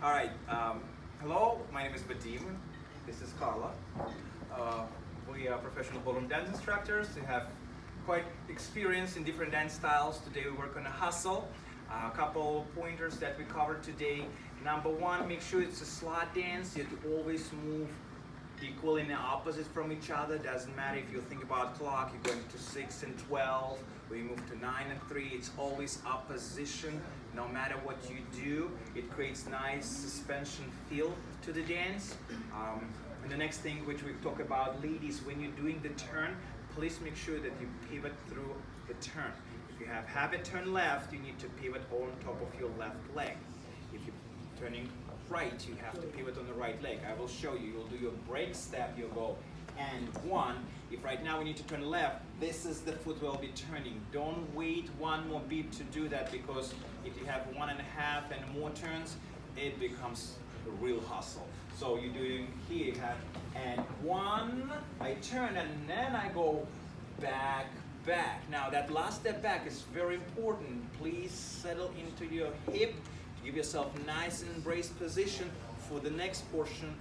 All right. Hello, my name is Vadim. This is Carla. We are professional ballroom dance instructors. We have quite experience in different dance styles. Today we work on a hustle. A couple pointers that we covered today. Number one, make sure it's a slot dance. You have to always move equal and opposite from each other. Doesn't matter if you think about clock, you're going to 6 and 12, we move to 9 and 3, it's always opposition. No matter what you do, it creates nice suspension feel to the dance. And the next thing which we talk about, ladies, when you're doing the turn, please make sure that you pivot through the turn. If you have it turn left, you need to pivot on top of your left leg. If you're turning right, you have to pivot on the right leg. I will show you. You'll do your break step, you'll go and 1. If right now we need to turn left, this is the foot we'll be turning. Don't wait one more beat to do that, because if you have 1.5 and more turns, it becomes a real hustle. So you're doing here, you have and 1, I turn and then I go back, back. Now that last step back is very important. Please settle into your hip. Give yourself nice and embraced position for the next portion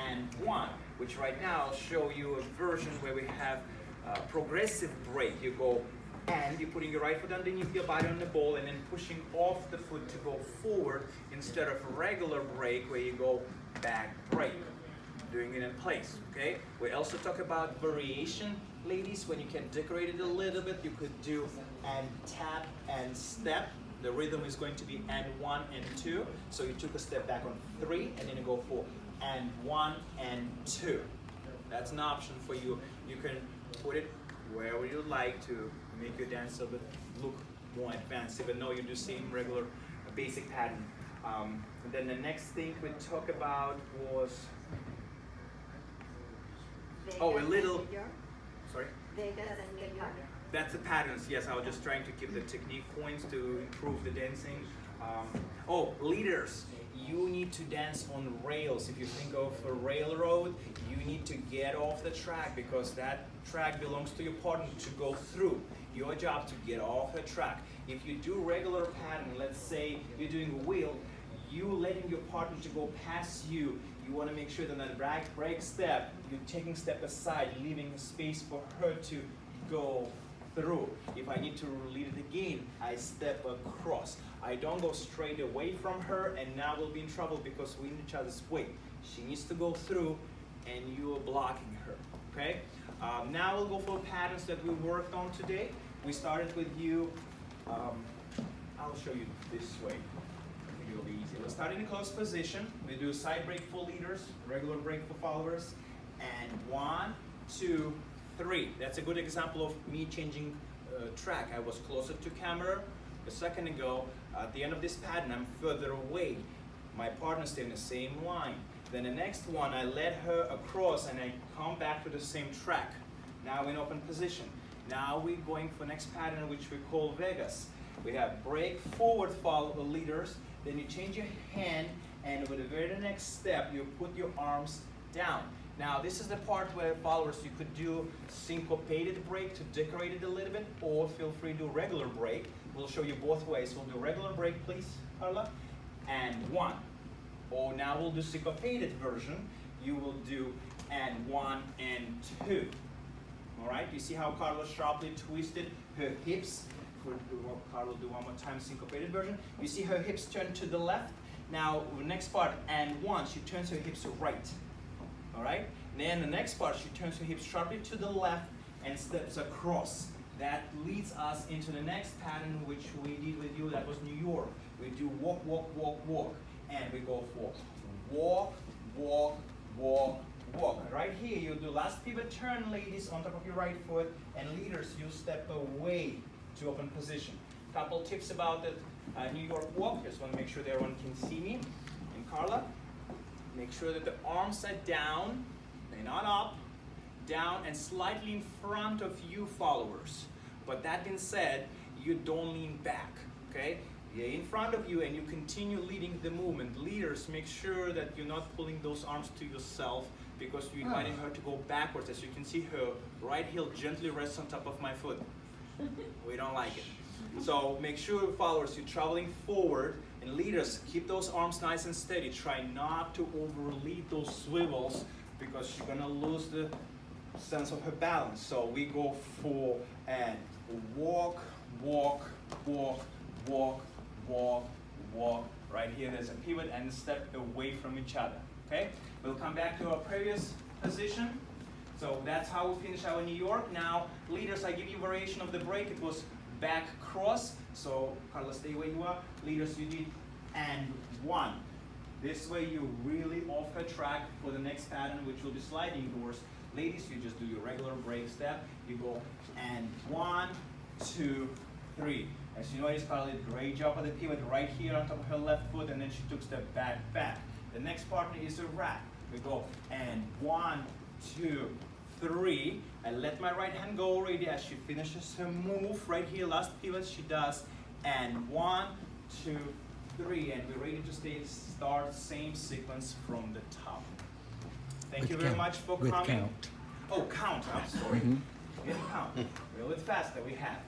and 1, which right now I'll show you a version where we have a progressive break. You go and you're putting your right foot underneath your body on the ball and then pushing off the foot to go forward, instead of a regular break where you go back break. Doing it in place, okay? We also talk about variation, ladies. When you can decorate it a little bit, you could do and tap and step. The rhythm is going to be and 1 and 2. So you took a step back on 3 and then you go for and 1 and 2. That's an option for you. You can put it wherever you like to make your dance a bit look more advanced, even though you do same regular basic pattern. And then the next thing we talk about was a little. Sorry. That's the patterns, yes. I was just trying to give the technique points to improve the dancing. Leaders, you need to dance on rails. If you think of a railroad, you need to get off the track, because that track belongs to your partner to go through. Your job to get off the track. If you do regular pattern, let's say you're doing a wheel, you letting your partner to go past you, you want to make sure that on that break step, you're taking step aside, leaving space for her to go through. If I need to lead it again, I step across. I don't go straight away from her, and now we'll be in trouble because we're in each other's way. She needs to go through and you are blocking her, okay? Now we'll go for patterns that we worked on today. We started with you, I'll show you this way. It'll be easy. We'll start in a closed position. We do side break for leaders, regular break for followers, and 1, 2, 3. That's a good example of me changing track. I was closer to camera a second ago. At the end of this pattern, I'm further away. My partner stayed in the same line. Then the next one, I led her across and I come back to the same track. Now in open position. Now we're going for next pattern, which we call Vegas. We have break forward follow the leaders. Then you change your hand, and with the very next step, you put your arms down. Now this is the part where followers, you could do syncopated break to decorate it a little bit, or feel free to do regular break. We'll show you both ways. We'll do regular break, please, Carla, and 1. Or now we'll do syncopated version. You will do and 1 and 2. All right, you see how Carla sharply twisted her hips? Carla, do one more time, syncopated version. You see her hips turn to the left. Now, the next part, and 1, she turns her hips to right. All right? Then the next part, she turns her hips sharply to the left and steps across. That leads us into the next pattern, which we did with you. That was New York. We do walk, walk, walk, walk. And we go for walk, walk, walk, walk. Right here, you do last pivot turn, ladies, on top of your right foot. And leaders, you step away to open position. Couple tips about the New York walk. Just want to make sure that everyone can see me. And Carla, make sure that the arms are down, they're not up, down and slightly in front of you followers. But that being said, you don't lean back, okay? They're in front of you and you continue leading the movement. Leaders, make sure that you're not pulling those arms to yourself, because you're inviting her to go backwards. As you can see, her right heel gently rests on top of my foot. We don't like it. So make sure, followers, you're traveling forward and And leaders, keep those arms nice and steady. Try not to overlead those swivels because you're gonna lose the sense of her balance. So we go for and walk, walk, walk, walk, walk, walk. Right here there's a pivot and step away from each other. Okay? We'll come back to our previous position. So that's how we finish our New York. Now, leaders, I give you variation of the break. It was back cross. So, Carla, stay where you are. Leaders, you did and one. This way you're really off the track for the next pattern, which will be sliding doors. Ladies, you just do your regular break step. You go and 1, 2, 3. As you notice, Carla did a great job of the pivot right here on top of her left foot, and then she took step back, back. The next partner is a wrap. We go and 1, 2, 3. I let my right hand go already as she finishes her move right here. Last pivot she does. And 1, 2, 3. And we're ready to start same sequence from the top. Thank you very much for coming. Count. Oh, count. I'm sorry. Didn't count. A little bit faster. We have.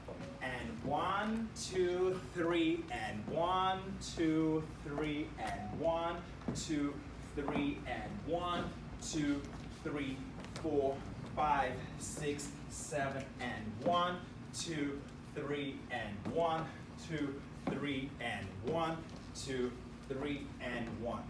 And 1, 2, 3. And 1, 2, 3. And 1, 2, 3. And 1, 2, 3, 4, 5, 6, 7, and 1, 2, 3, and 1, 2, 3, and 1, 2, 3, and 1.